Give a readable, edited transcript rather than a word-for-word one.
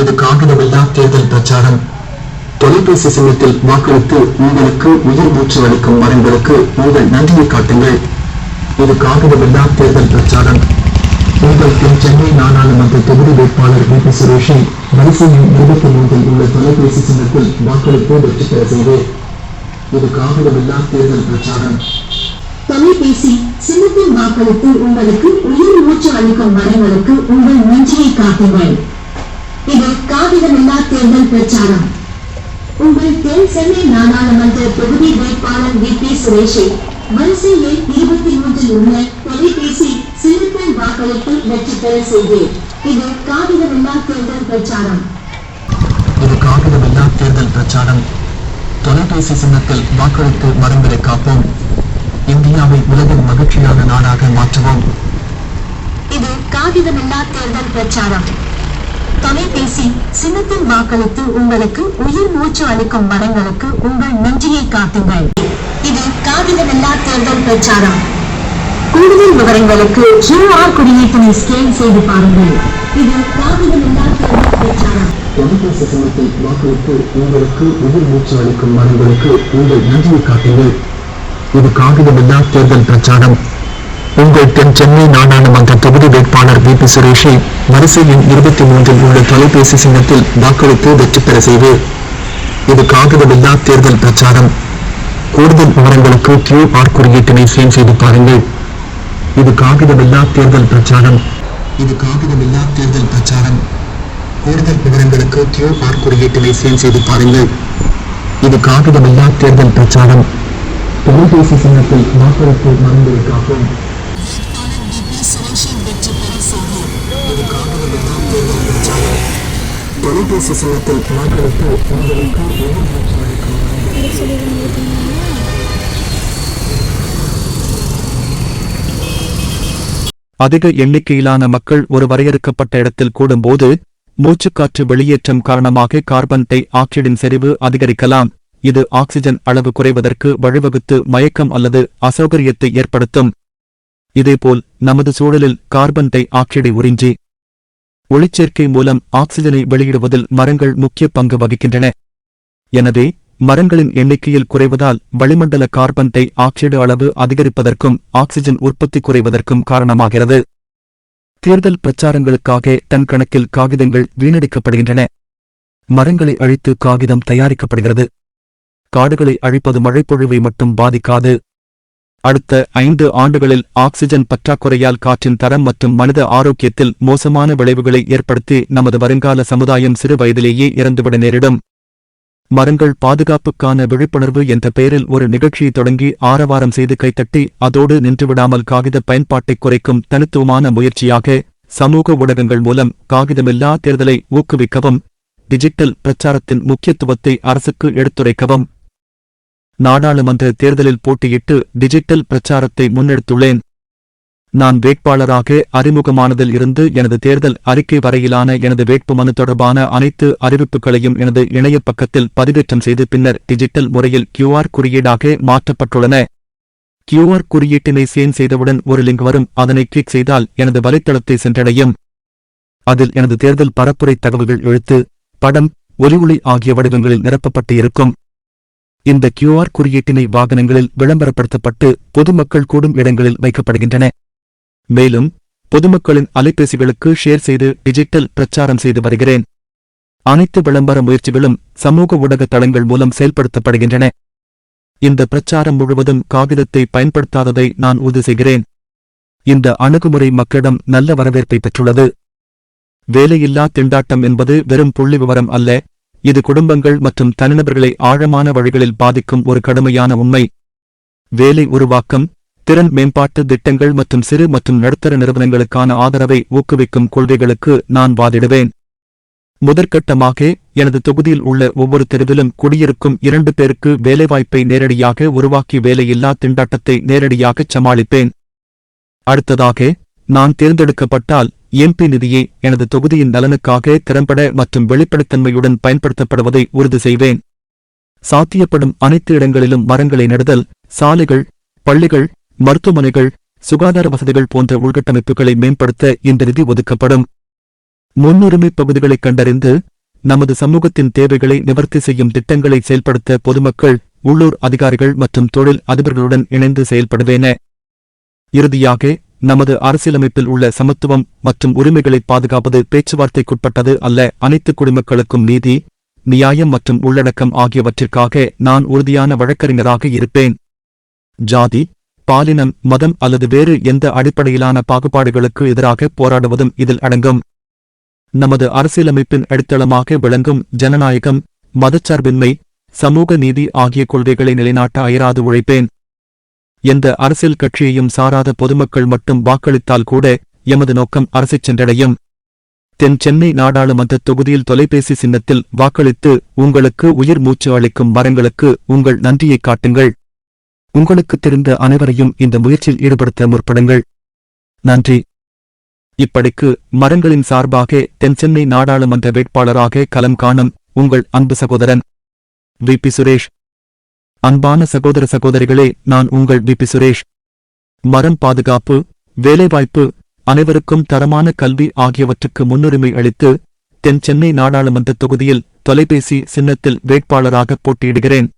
இது காகிதமில்லா தேர்தல் பிரச்சாரம். தொலைபேசி சின்னத்தில் வாக்களித்து உங்களுக்கு உயிர் மூச்சு அளிக்கும் மரங்களுக்கு உங்கள் நன்றியை காட்டுங்கள். இது காகிதமில்லா தேர்தல் பிரச்சாரம். உங்கள் சென்னை நாடாளுமன்ற தொகுதி வேட்பாளர் வி. பி. சுரேஷை வரிசை எண் 23 உள்ள தொலைபேசி சின்னத்தில் வாக்களித்து வெற்றி பெற செய்வேன். இது காகிதமில்லா தேர்தல் பிரச்சாரம். தொலைபேசி சின்னத்தில் வாக்களித்து உங்களுக்கு உயிர் மூச்சு அளிக்கும் மரங்களுக்கு உங்கள் நன்றியை காட்டுங்கள். இது காகிதமில்லா தேர்தல் பிரச்சாரம். உங்கள் தென் சென்னை நாடாளுமன்ற தொகுதி வேட்பாளர் வி. பி. சுரேஷை வரிசை எண் 23 உள்ள தொலைபேசி சின்னத்தில் வாக்களித்து வெற்றி பெற செய்வேன். இது காகிதமில்லா தேர்தல் பிரச்சாரம். இது காகிதமில்லா தேர்தல் பிரச்சாரம். தொலைபேசி சின்னத்தில் வாக்களித்து மரங்களை காப்போம். இந்தியாவை உலகின் மகிழ்ச்சியான நாடாக மாற்றுவோம். இது காகிதமில்லா தேர்தல் பிரச்சாரம். தொலைபேசி சின்னத்தில் வாக்களித்து உங்களுக்கு உயிர் மூச்சு அளிக்கும் மரங்களுக்கு உங்கள் நன்றியை காட்டுங்கள். இது காகிதமில்லா தேர்தல் பிரச்சாரம். கூடுதல் விவரங்களுக்கு QR குறியீட்டினை ஸ்கேன் செய்து பாருங்கள். இது காகிதமில்லா தேர்தல் பிரச்சாரம். தொலைபேசி சின்னத்தில் வாக்களித்து உங்களுக்கு உயிர் மூச்சு அளிக்கும் மரங்களுக்கு உங்கள் நன்றியை காட்டுங்கள். இது காகிதமில்லா தேர்தல் பிரச்சாரம். உங்கள் தென் சென்னை நாடாளுமன்ற தொகுதி வேட்பாளர் வி. பி. சுரேஷை வரிசை எண் 23 உள்ள தொலைபேசி சின்னத்தில் வாக்களித்து வெற்றி பெற செய்வேன். இது காகிதமில்லா தேர்தல் பிரச்சாரம். கூடுதல் விவரங்களுக்கு QR குறியீட்டினை ஸ்கேன் செய்து பாருங்கள். இது காகிதமில்லா தேர்தல் பிரச்சாரம். இது காகிதமில்லா தேர்தல் பிரச்சாரம். கூடுதல் விவரங்களுக்கு QR குறியீட்டினை ஸ்கேன் செய்து பாருங்கள். இது காகிதமில்லா தேர்தல் பிரச்சாரம். தொலைபேசி சின்னத்தில் வாக்களித்து மரங்களை காப்போம். தொலைபேசி சின்னத்தில் வாக்களித்து உங்களுக்கு அதிக எண்ணிக்கையிலான மக்கள் ஒரு வரையறுக்கப்பட்ட இடத்தில் கூடும்போது மூச்சுக்காற்று வெளியேற்றம் காரணமாக கார்பன் டை ஆக்சைடின் செறிவு அதிகரிக்கலாம். இது ஆக்சிஜன் அளவு குறைவதற்கு வழிவகுத்து மயக்கம் அல்லது அசௌகரியத்தை ஏற்படுத்தும். இதேபோல் நமது சூழலில் கார்பன் டை ஆக்சைடை உறிஞ்சி ஒளிச்சேர்க்கை மூலம் ஆக்சிஜனை வெளியிடுவதில் மரங்கள் முக்கிய பங்கு வகிக்கின்றன. எனவே மரங்களின் எண்ணிக்கையில் குறைவதால் வளிமண்டல கார்பன் டை ஆக்சைடு அளவு அதிகரிப்பதற்கும் ஆக்சிஜன் உற்பத்தி குறைவதற்கும் காரணமாகிறது. தேர்தல் பிரச்சாரங்களுக்காக டன் கணக்கில் காகிதங்கள் வீணடிக்கப்படுகின்றன. மரங்களை அழித்து காகிதம் தயாரிக்கப்படுகிறது. காடுகளை அழிப்பது மழைப்பொழிவை மட்டும் பாதிக்காது. அடுத்த 5 ஆண்டுகளில் ஆக்சிஜன் பற்றாக்குறையால் காற்றின் தரம் மற்றும் மனித ஆரோக்கியத்தில் மோசமான விளைவுகளை ஏற்படுத்தி நமது வருங்கால சமுதாயம் சிறு வயதிலேயே இறந்துவிட நேரிடும். மரங்கள் பாதுகாப்புக்கான விழிப்புணர்வு என்ற பெயரில் ஒரு நிகழ்ச்சியை தொடங்கி ஆரவாரம் செய்து கைத்தட்டி அதோடு நின்றுவிடாமல் காகித பயன்பாட்டை குறைக்கும் தனித்துவமான முயற்சியாக சமூக ஊடகங்கள் மூலம் காகிதமில்லா தேர்தலை ஊக்குவிக்கவும் டிஜிட்டல் பிரச்சாரத்தின் முக்கியத்துவத்தை அரசுக்கு எடுத்துரைக்கவும் நாடாளுமன்ற தேர்தலில் போட்டியிட்டு டிஜிட்டல் பிரச்சாரத்தை முன்னெடுத்துள்ளேன். நான் வேட்பாளராக அறிமுகமானதில் இருந்து எனது தேர்தல் அறிக்கை வரையிலான எனது வேட்புமனு தொடர்பான அனைத்து அறிவிப்புகளையும் எனது இணைய பக்கத்தில் பதிவேற்றம் செய்து பின்னர் டிஜிட்டல் முறையில் QR குறியீடாக மாற்றப்பட்டுள்ளன. QR குறியீட்டினை ஸ்கேன் செய்தவுடன் ஒரு லிங்க் வரும். அதனை கிளிக் செய்தால் எனது வலைத்தளத்தை சென்றடையும். அதில் எனது தேர்தல் பரப்புரை தகவல்கள் எழுத்து, படம், ஒலி ஆகிய வடிவங்களில் நிரப்பப்பட்டு இருக்கும். இந்த QR குறியீட்டினை வாகனங்களில் விளம்பரப்படுத்தப்பட்டு பொதுமக்கள் கூடும் இடங்களில் வைக்கப்படுகின்றன. மேலும் பொதுமக்களின் அலைபேசிகளுக்கு ஷேர் செய்து டிஜிட்டல் பிரச்சாரம் செய்து வருகிறேன். அனைத்து விளம்பர முயற்சிகளும் சமூக ஊடக தளங்கள் மூலம் செயல்படுத்தப்படுகின்றன. இந்த பிரச்சாரம் முழுவதும் காகிதத்தை பயன்படுத்தாததை நான் உறுதி செய்கிறேன். இந்த அணுகுமுறை மக்களிடம் நல்ல வரவேற்பை பெற்றுள்ளது. வேலையில்லா திண்டாட்டம் என்பது வெறும் புள்ளி விவரம் அல்ல. இது குடும்பங்கள் மற்றும் தனிநபர்களை ஆழமான வழிகளில் பாதிக்கும் ஒரு கடுமையான உண்மை. வேலை உருவாக்கம், திறன் மேம்பாட்டு திட்டங்கள் மற்றும் சிறு மற்றும் நடுத்தர நிறுவனங்களுக்கான ஆதரவை ஊக்குவிக்கும் கொள்கைகளுக்கு நான் வாதிடுவேன். முதற்கட்டமாக எனது தொகுதியில் உள்ள ஒவ்வொரு தெருவிலும் குடியிருக்கும் 2 பேருக்கு வேலைவாய்ப்பை நேரடியாக உருவாக்கி வேலையில்லா திண்டாட்டத்தை நேரடியாகச் சமாளிப்பேன். அடுத்ததாக நான் தேர்ந்தெடுக்கப்பட்டால் MP நிதியை எனது தொகுதியின் நலனுக்காக திறம்பட மற்றும் வெளிப்படைத்தன்மையுடன் பயன்படுத்தப்படுவதை உறுதி செய்வேன். சாத்தியப்படும் அனைத்து இடங்களிலும் மரங்களை நடுதல், சாலைகள், பள்ளிகள், மருத்துவமனைகள், சுகாதார வசதிகள் போன்ற உள்கட்டமைப்புகளை மேம்படுத்த இந்த நிதி ஒதுக்கப்படும். முன்னுரிமை பகுதிகளை கண்டறிந்து நமது சமூகத்தின் தேவைகளை நிவர்த்தி செய்யும் திட்டங்களை செயல்படுத்த பொதுமக்கள், உள்ளூர் அதிகாரிகள் மற்றும் தொழில் அதிபர்களுடன் இணைந்து செயல்படுவேன. இறுதியாக, நமது அரசியலமைப்பில் உள்ள சமத்துவம் மற்றும் உரிமைகளை பாதுகாப்பது பேச்சுவார்த்தைக்குட்பட்டது அல்ல. அனைத்து குடிமக்களுக்கும் நீதி, நியாயம் மற்றும் உள்ளடக்கம் ஆகியவற்றிற்காக நான் உறுதியான வழக்கறிஞராக இருப்பேன். ஜாதி, பாலினம், மதம் அல்லது வேறு எந்த அடிப்படையிலான பாகுபாடுகளுக்கு எதிராக போராடுவதும் இதில் அடங்கும். நமது அரசியலமைப்பின் அடித்தளமாக விளங்கும் ஜனநாயகம், மதச்சார்பின்மை, சமூக நீதி ஆகிய கொள்கைகளை நிலைநாட்ட அயராது உழைப்பேன். எந்த அரசியல் கட்சியையும் சாராத பொதுமக்கள் மட்டும் வாக்களித்தால் கூட எமது நோக்கம் அரசைச் சென்றடையும். தென் சென்னை நாடாளுமன்ற தொகுதியில் தொலைபேசி சின்னத்தில் வாக்களித்து உங்களுக்கு உயிர் மூச்சு அளிக்கும் மரங்களுக்கு உங்கள் நன்றியை காட்டுங்கள். உங்களுக்கு தெரிந்த அனைவரையும் இந்த முயற்சியில் ஈடுபடுத்த முற்படுங்கள். நன்றி. இப்படிக்கு மரங்களின் சார்பாக தென் சென்னை நாடாளுமன்ற வேட்பாளராக களம் காணும் உங்கள் அன்பு சகோதரன் வி.பி. சுரேஷ். அன்பான சகோதர சகோதரிகளே, நான் உங்கள் வி.பி. சுரேஷ். மரம் பாதுகாப்பு, வேலைவாய்ப்பு, அனைவருக்கும் தரமான கல்வி ஆகியவற்றுக்கு முன்னுரிமை அளித்து தென் சென்னை நாடாளுமன்ற தொகுதியில் தொலைபேசி சின்னத்தில் வேட்பாளராக போட்டியிடுகிறேன்.